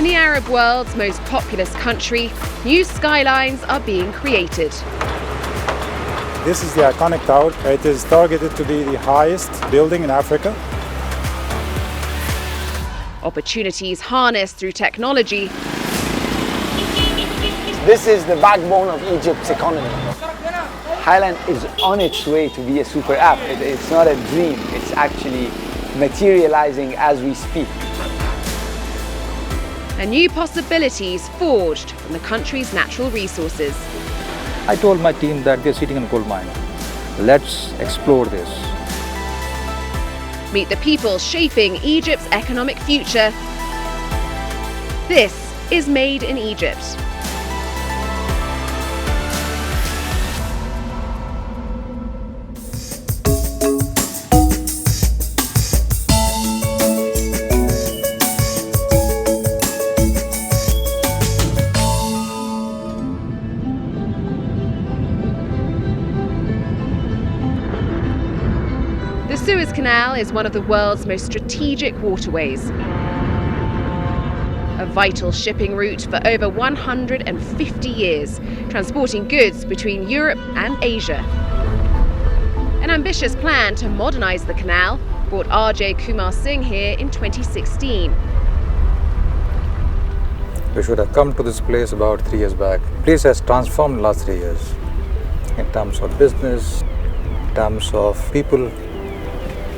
In the Arab world's most populous country, new skylines are being created. This is the iconic tower. It is targeted to be the highest building in Africa. Opportunities harnessed through technology. This is the backbone of Egypt's economy. Highland is on its way to be a super app. It's not a dream, it's actually materializing as we speak. And new possibilities forged from the country's natural resources. I told my team that they're sitting in a gold mine. Let's explore this. Meet the people shaping Egypt's economic future. This is Made in Egypt. The Suez Canal is one of the world's most strategic waterways. A vital shipping route for over 150 years, transporting goods between Europe and Asia. An ambitious plan to modernize the canal brought R.J. Kumar Singh here in 2016. We should have come to this place about 3 years back. The place has transformed in the last 3 years in terms of business, in terms of people,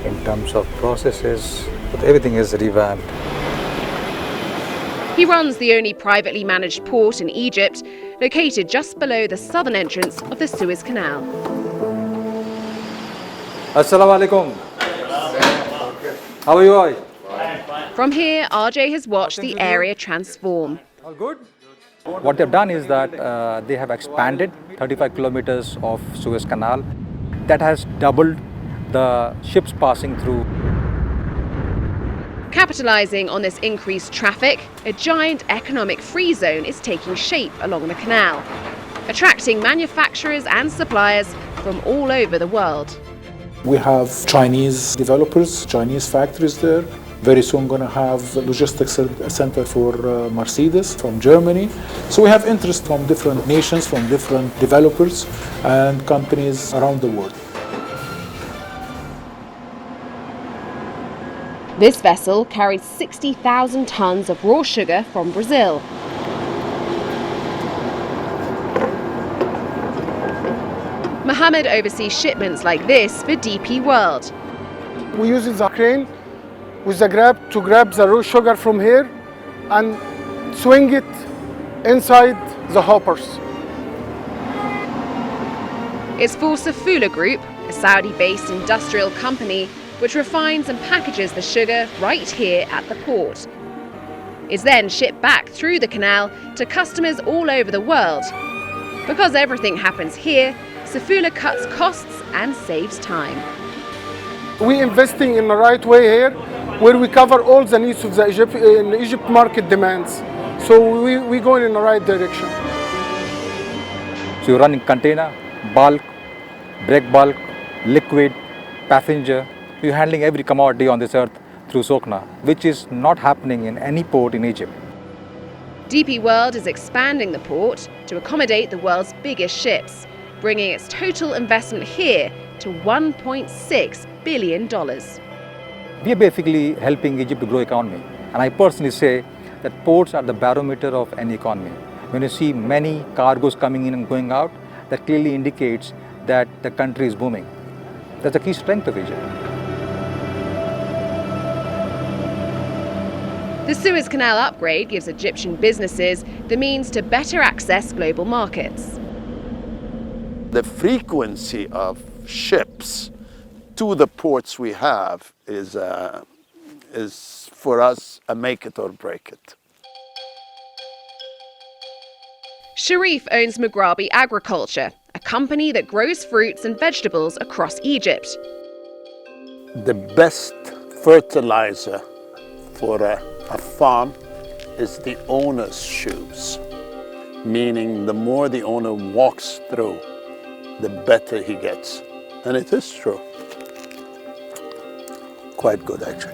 in terms of processes, but everything is revamped. He runs the only privately managed port in Egypt, located just below the southern entrance of the Suez Canal. Assalamu alaikum. How are you all? From here, RJ has watched the area transform. All good? What they've done is that they have expanded 35 kilometers of Suez Canal. That has doubled the ships passing through. Capitalizing on this increased traffic, a giant economic free zone is taking shape along the canal, attracting manufacturers and suppliers from all over the world. We have Chinese developers, Chinese factories there. Very soon going to have a logistics center for Mercedes from Germany. So we have interest from different nations, from different developers and companies around the world. This vessel carried 60,000 tons of raw sugar from Brazil. Mohammed oversees shipments like this for DP World. We use the crane with the grab to grab the raw sugar from here and swing it inside the hoppers. It's for Safula Group, a Saudi-based industrial company which refines and packages the sugar right here at the port. It's then shipped back through the canal to customers all over the world. Because everything happens here, Safula cuts costs and saves time. We're investing in the right way here, where we cover all the needs of the Egypt market demands. So we're going in the right direction. So you're running container, bulk, break bulk, liquid, passenger. You're handling every commodity on this earth through Sokna, which is not happening in any port in Egypt. DP World is expanding the port to accommodate the world's biggest ships, bringing its total investment here to $1.6 billion. We are basically helping Egypt to grow economy. And I personally say that ports are the barometer of any economy. When you see many cargoes coming in and going out, that clearly indicates that the country is booming. That's a key strength of Egypt. The Suez Canal upgrade gives Egyptian businesses the means to better access global markets. The frequency of ships to the ports we have is for us a make it or break it. Sharif owns Mughrabi Agriculture, a company that grows fruits and vegetables across Egypt. The best fertilizer for a farm is the owner's shoes, meaning the more the owner walks through, the better he gets. And it is true. Quite good, actually.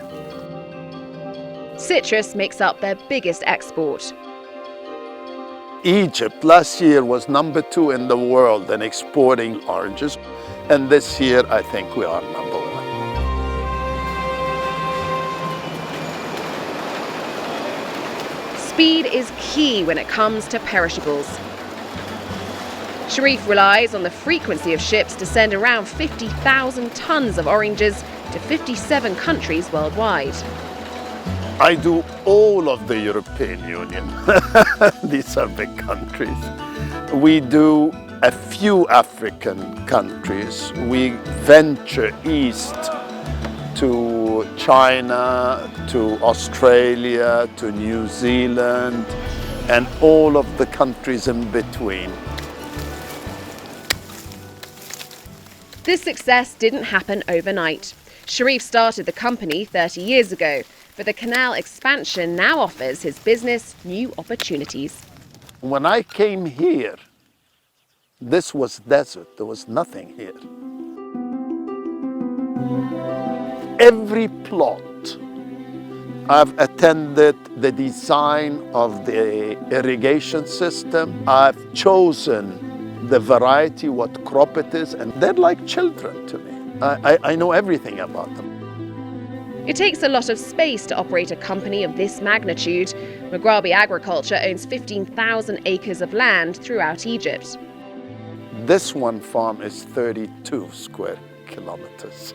Citrus makes up their biggest export. Egypt last year was number 2 in the world in exporting oranges, and this year I think we are number 1. Speed is key when it comes to perishables. Sharif relies on the frequency of ships to send around 50,000 tons of oranges to 57 countries worldwide. I do all of the European Union. These are big countries. We do a few African countries. We venture east to China, to Australia, to New Zealand, and all of the countries in between. This success didn't happen overnight. Sharif started the company 30 years ago, but the canal expansion now offers his business new opportunities. When I came here, this was desert. There was nothing here. Every plot, I've attended the design of the irrigation system. I've chosen the variety, what crop it is, and they're like children to me. I know everything about them. It takes a lot of space to operate a company of this magnitude. Maghrabi Agriculture owns 15,000 acres of land throughout Egypt. This one farm is 32 square kilometers.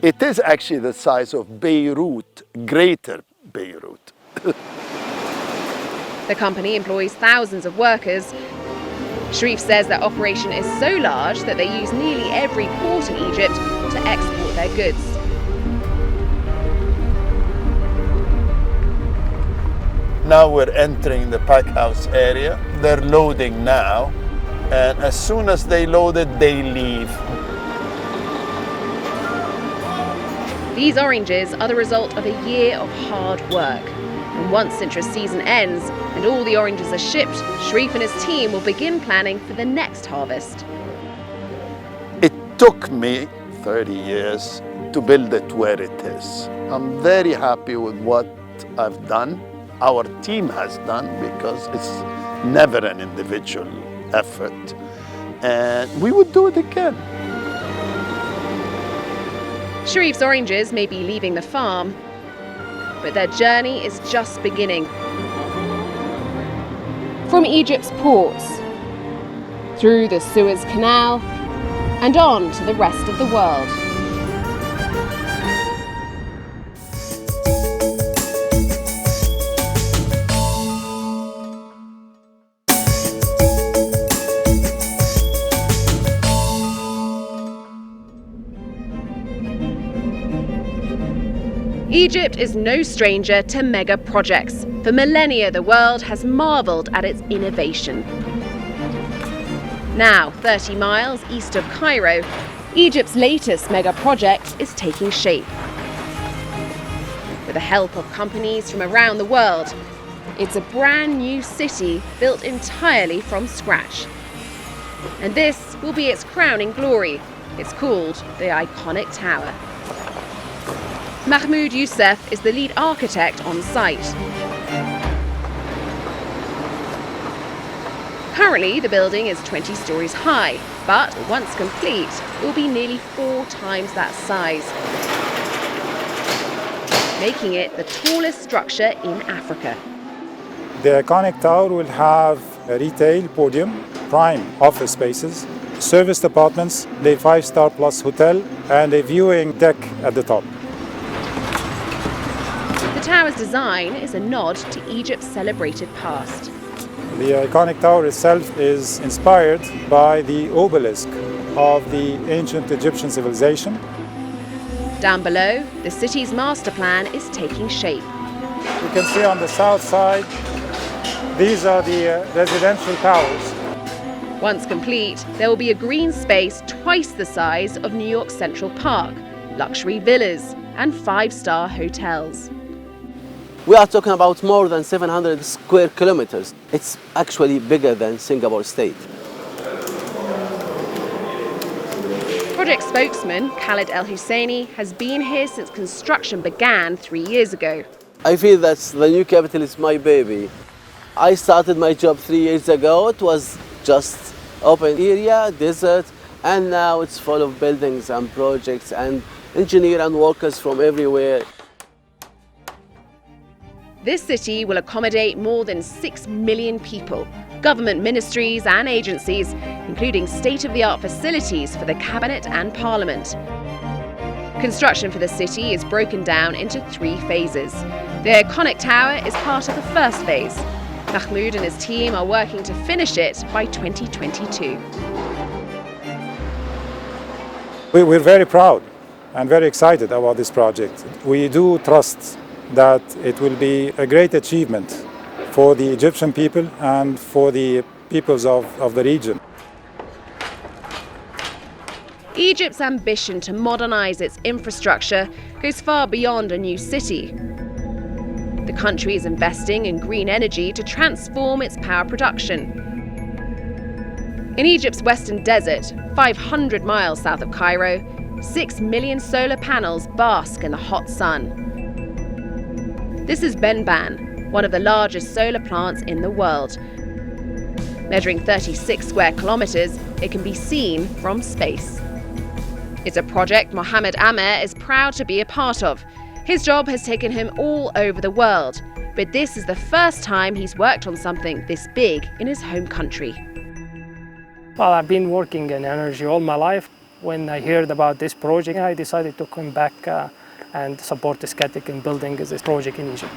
It is actually the size of Beirut, greater Beirut. The company employs thousands of workers. Sharif says their operation is so large that they use nearly every port in Egypt to export their goods. Now we're entering the pack house area. They're loading now, and as soon as they load it, they leave. These oranges are the result of a year of hard work. And once citrus season ends and all the oranges are shipped, Sharif and his team will begin planning for the next harvest. It took me 30 years to build it where it is. I'm very happy with what I've done, our team has done, because it's never an individual effort. And we would do it again. Sharif's oranges may be leaving the farm, but their journey is just beginning. From Egypt's ports, through the Suez Canal, and on to the rest of the world. Egypt is no stranger to mega projects. For millennia, the world has marveled at its innovation. Now, 30 miles east of Cairo, Egypt's latest mega project is taking shape. With the help of companies from around the world, it's a brand new city built entirely from scratch. And this will be its crowning glory. It's called the iconic tower. Mahmoud Youssef is the lead architect on site. Currently, the building is 20 stories high, but once complete, it will be nearly 4 times that size, making it the tallest structure in Africa. The iconic tower will have a retail podium, prime office spaces, service apartments, the 5-star plus hotel, and a viewing deck at the top. The tower's design is a nod to Egypt's celebrated past. The iconic tower itself is inspired by the obelisk of the ancient Egyptian civilization. Down below, the city's master plan is taking shape. You can see on the south side, these are the residential towers. Once complete, there will be a green space twice the size of New York's Central Park, luxury villas, and 5-star hotels. We are talking about more than 700 square kilometers. It's actually bigger than Singapore state. Project spokesman Khalid El Husseini has been here since construction began 3 years ago. I feel that the new capital is my baby. I started my job 3 years ago. It was just open area, desert, and now it's full of buildings and projects and engineers and workers from everywhere. This city will accommodate more than 6 million people, government ministries and agencies, including state-of-the-art facilities for the cabinet and parliament. Construction for the city is broken down into 3 phases. The iconic tower is part of the first phase. Mahmoud and his team are working to finish it by 2022. We're very proud and very excited about this project. We do trust that it will be a great achievement for the Egyptian people and for the peoples of the region. Egypt's ambition to modernize its infrastructure goes far beyond a new city. The country is investing in green energy to transform its power production. In Egypt's western desert, 500 miles south of Cairo, 6 million solar panels bask in the hot sun. This is Benban, one of the largest solar plants in the world. Measuring 36 square kilometers, it can be seen from space. It's a project Mohammed Amer is proud to be a part of. His job has taken him all over the world, but this is the first time he's worked on something this big in his home country. Well, I've been working in energy all my life. When I heard about this project, I decided to come back and support the Scatic in building this project in Egypt.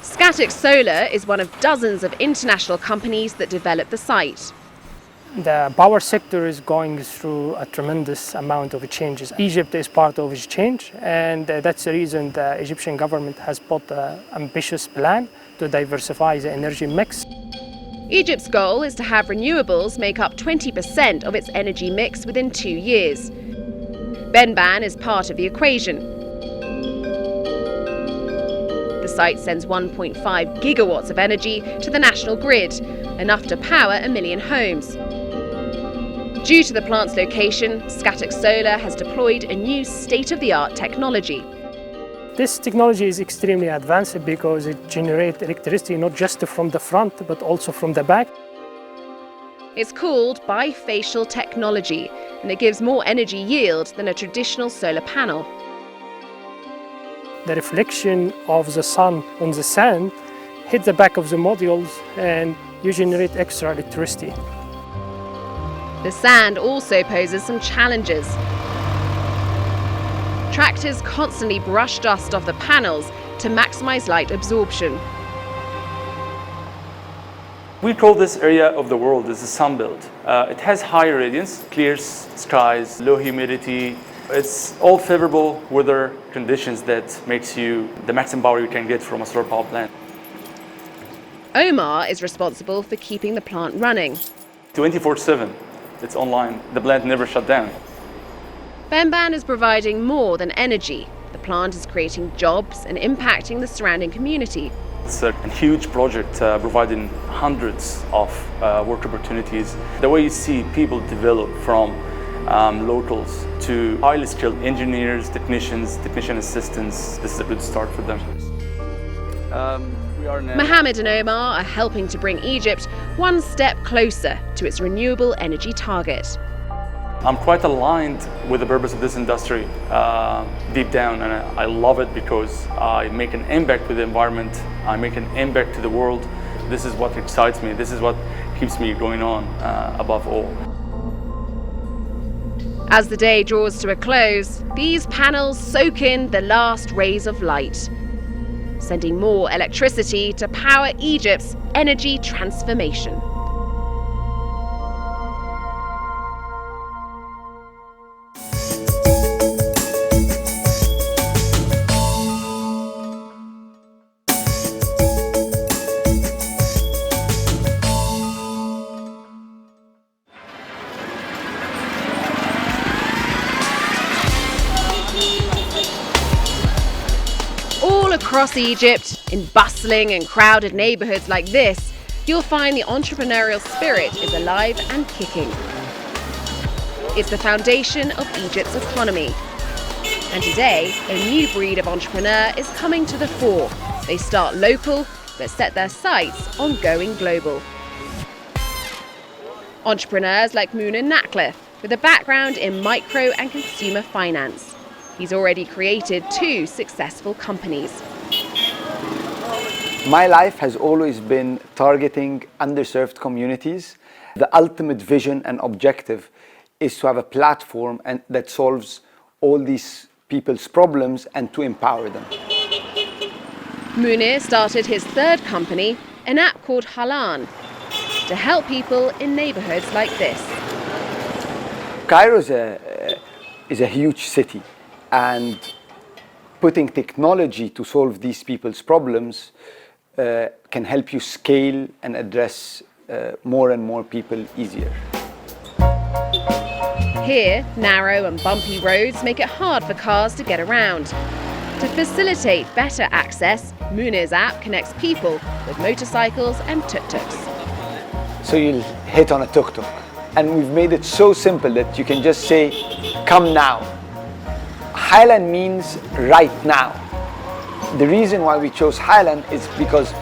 Scatic Solar is one of dozens of international companies that develop the site. The power sector is going through a tremendous amount of changes. Egypt is part of this change, and that's the reason the Egyptian government has put an ambitious plan to diversify the energy mix. Egypt's goal is to have renewables make up 20% of its energy mix within 2 years. Benban is part of the equation. The site sends 1.5 gigawatts of energy to the national grid, enough to power 1 million homes. Due to the plant's location, Scatic Solar has deployed a new state-of-the-art technology. This technology is extremely advanced because it generates electricity not just from the front but also from the back. It's called bifacial technology, and it gives more energy yield than a traditional solar panel. The reflection of the sun on the sand hits the back of the modules and you generate extra electricity. The sand also poses some challenges. Tractors constantly brush dust off the panels to maximize light absorption. We call this area of the world as the sun belt. It has high radiance, clear skies, low humidity. It's all favorable weather conditions that makes you the maximum power you can get from a solar power plant. Omar is responsible for keeping the plant running. 24/7, it's online. The plant never shut down. Benban is providing more than energy. The plant is creating jobs and impacting the surrounding community. It's a huge project providing hundreds of work opportunities. The way you see people develop from locals to highly skilled engineers, technician assistants, this is a good start for them. Mohammed and Omar are helping to bring Egypt one step closer to its renewable energy target. I'm quite aligned with the purpose of this industry deep down, and I love it because I make an impact with the environment, I make an impact to the world. This is what excites me, this is what keeps me going on above all. As the day draws to a close, these panels soak in the last rays of light, sending more electricity to power Egypt's energy transformation. Across Egypt, in bustling and crowded neighborhoods like this, you'll find the entrepreneurial spirit is alive and kicking. It's the foundation of Egypt's economy. And today, a new breed of entrepreneur is coming to the fore. They start local, but set their sights on going global. Entrepreneurs like Muna Nakla, with a background in micro and consumer finance. He's already created 2 successful companies. My life has always been targeting underserved communities. The ultimate vision and objective is to have a platform that solves all these people's problems and to empower them. Munir started his 3rd company, an app called Halan, to help people in neighborhoods like this. Cairo is a huge city, and putting technology to solve these people's problems can help you scale and address more and more people easier. Here, narrow and bumpy roads make it hard for cars to get around. To facilitate better access, Munir's app connects people with motorcycles and tuk-tuks. So you'll hit on a tuk-tuk, and we've made it so simple that you can just say, "Come now." Highland means right now. The reason why we chose Highland is because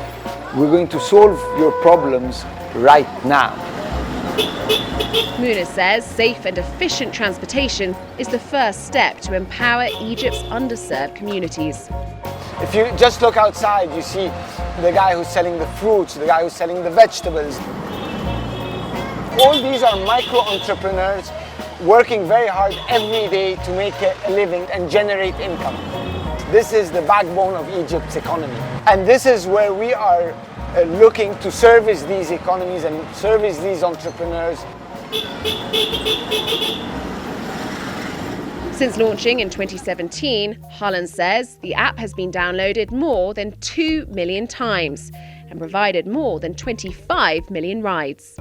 we're going to solve your problems right now. Munir says safe and efficient transportation is the first step to empower Egypt's underserved communities. If you just look outside, you see the guy who's selling the fruits, the guy who's selling the vegetables. All these are micro entrepreneurs working very hard every day to make a living and generate income. This is the backbone of Egypt's economy. And this is where we are looking to service these economies and service these entrepreneurs. Since launching in 2017, Holland says the app has been downloaded more than 2 million times and provided more than 25 million rides.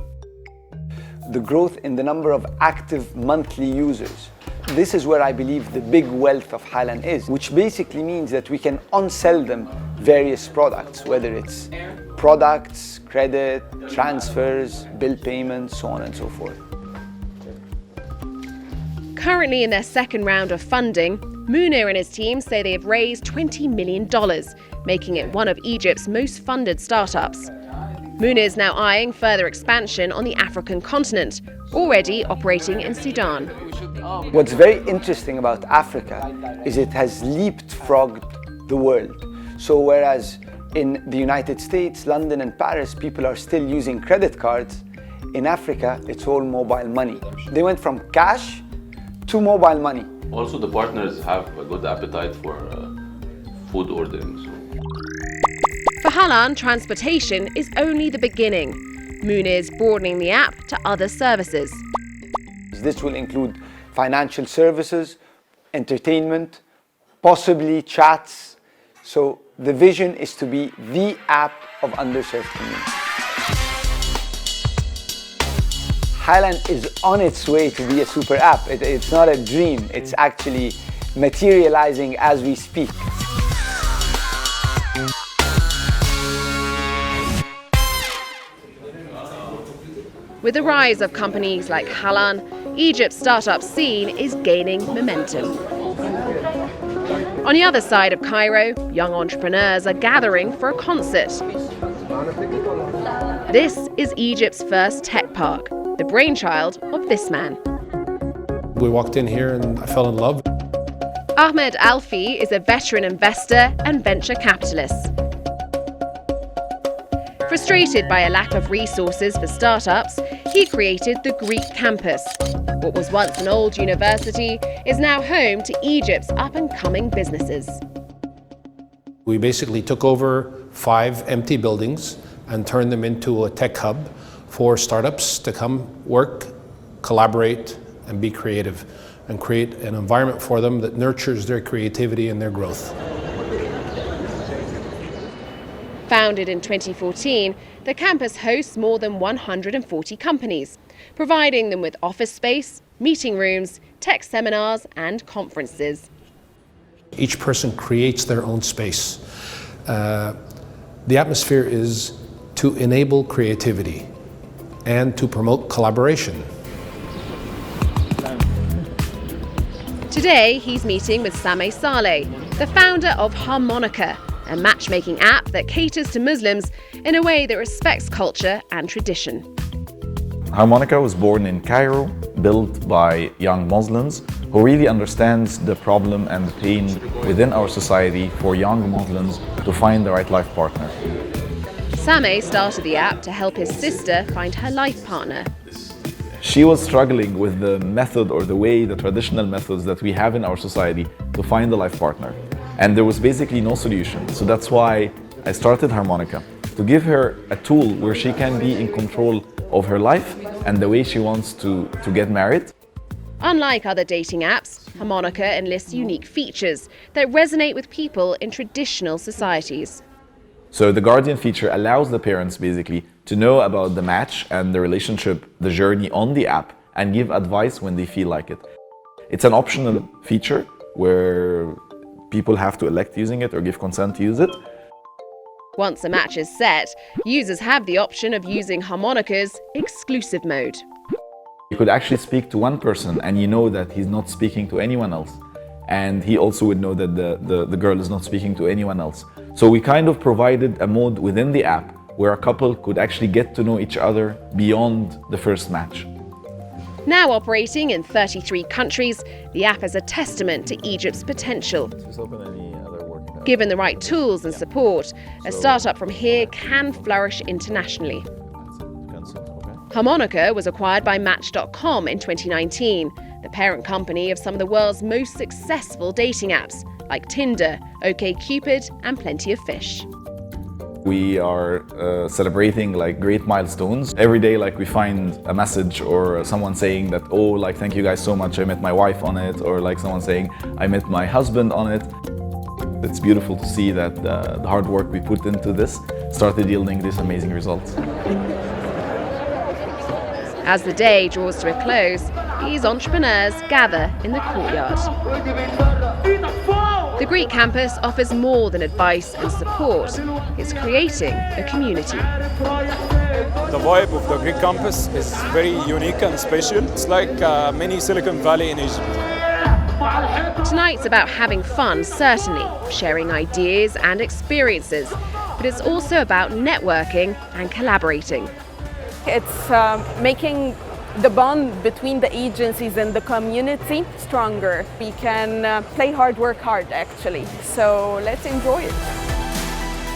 The growth in the number of active monthly users. This is where I believe the big wealth of Highland is, which basically means that we can on-sell them various products, whether it's products, credit, transfers, bill payments, so on and so forth. Currently in their 2nd round of funding, Munir and his team say they have raised $20 million, making it one of Egypt's most funded startups. Munir is now eyeing further expansion on the African continent, already operating in Sudan. What's very interesting about Africa is it has leapfrogged the world. So whereas in the United States, London and Paris, people are still using credit cards, in Africa, it's all mobile money. They went from cash to mobile money. Also, the partners have a good appetite for food ordering. So. For Halan, transportation is only the beginning. Munir's broadening the app to other services. This will include financial services, entertainment, possibly chats. So the vision is to be the app of underserved communities. Highland is on its way to be a super app. It's not a dream, it's actually materializing as we speak. With the rise of companies like Halan, Egypt's startup scene is gaining momentum. On the other side of Cairo, young entrepreneurs are gathering for a concert. This is Egypt's first tech park, the brainchild of this man. We walked in here and I fell in love. Ahmed Alfi is a veteran investor and venture capitalist. Frustrated by a lack of resources for startups, he created the Greek campus. What was once an old university is now home to Egypt's up-and-coming businesses. We basically took over 5 empty buildings and turned them into a tech hub for startups to come work, collaborate, and be creative, and create an environment for them that nurtures their creativity and their growth. Founded in 2014, the campus hosts more than 140 companies, providing them with office space, meeting rooms, tech seminars, and conferences. Each person creates their own space. The atmosphere is to enable creativity and to promote collaboration. Today, he's meeting with Sameh Saleh, the founder of Harmonica, a matchmaking app that caters to Muslims in a way that respects culture and tradition. Harmonica was born in Cairo, built by young Muslims who really understands the problem and the pain within our society for young Muslims to find the right life partner. Sameh started the app to help his sister find her life partner. She was struggling with the method or the way, the traditional methods that we have in our society to find a life partner. And there was basically no solution. So that's why I started Harmonica, to give her a tool where she can be in control of her life and the way she wants to get married. Unlike other dating apps, Harmonica enlists unique features that resonate with people in traditional societies. So the Guardian feature allows the parents basically to know about the match and the relationship, the journey on the app, and give advice when they feel like it. It's an optional feature where people have to elect using it or give consent to use it. Once a match is set, users have the option of using Harmonica's exclusive mode. You could actually speak to one person and you know that he's not speaking to anyone else. And he also would know that the girl is not speaking to anyone else. So we kind of provided a mode within the app where a couple could actually get to know each other beyond the first match. Now operating in 33 countries, the app is a testament to Egypt's potential. Given the right tools and support, a startup from here can flourish internationally. Harmonica was acquired by Match.com in 2019, the parent company of some of the world's most successful dating apps, like Tinder, OkCupid, and Plenty of Fish. We are celebrating like great milestones. Every day we find a message or someone saying that, oh, thank you guys so much, I met my wife on it, or someone saying, I met my husband on it. It's beautiful to see that the hard work we put into this started yielding these amazing results. As the day draws to a close, these entrepreneurs gather in the courtyard. The Greek campus offers more than advice and support. It's creating a community. The vibe of the Greek campus is very unique and special. It's like a mini Silicon Valley in Egypt. Tonight's about having fun, certainly, sharing ideas and experiences, but it's also about networking and collaborating. It's making the bond between the agencies and the community stronger. We can play hard, work hard, actually. So let's enjoy it.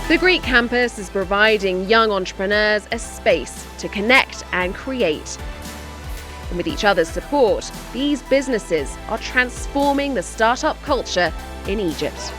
The Greek campus is providing young entrepreneurs a space to connect and create. And with each other's support, these businesses are transforming the startup culture in Egypt.